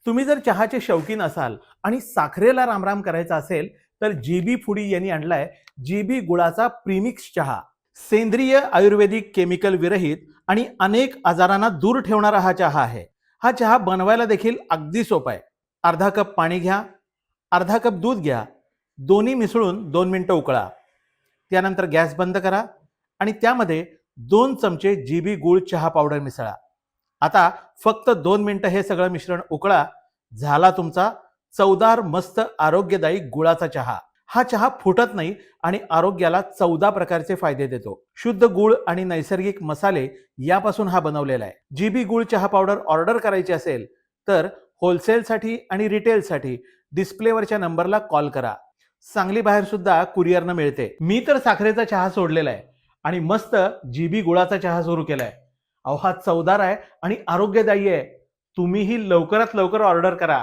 तुम्ही जर चहाचे शौकीन असाल आणि साखरेला रामराम करायचा असेल तर जीबी फुडी यांनी आणलाय जीबी गुळाचा प्रीमिक्स चहा. सेंद्रिय आयुर्वेदिक केमिकल विरहित आणि अनेक आजारांना दूर ठेवणारा हा चहा आहे. हा चहा बनवायला देखील अगदी सोपा आहे. अर्धा कप पाणी घ्या, अर्धा कप दूध घ्या, दोन्ही मिसळून 2 मिनिटं उकळा. त्यानंतर गॅस बंद करा आणि त्यामध्ये 2 चमचे जीबी गुळ चहा पावडर मिसळा. आता फक्त 2 मिनिटं हे सगळं मिश्रण उकळा. झाला तुमचा चवदार मस्त आरोग्यदायी गुळाचा चहा. हा चहा फुटत नाही आणि आरोग्याला 14 प्रकारचे फायदे देतो. शुद्ध गुळ आणि नैसर्गिक मसाले यापासून हा बनवलेला आहे. जीबी गुळ चहा पावडर ऑर्डर करायची असेल तर होलसेलसाठी आणि रिटेलसाठी डिस्प्लेवरच्या नंबरला कॉल करा. सांगली बाहेर सुद्धा कुरिअरनं मिळते. मी तर साखरेचा चहा सोडलेला आहे आणि मस्त जीबी गुळाचा चहा सुरू केलाय. अहो हा चवदार आहे आणि आरोग्यदायी आहे. तुम्हीही लवकरात लवकर ऑर्डर करा.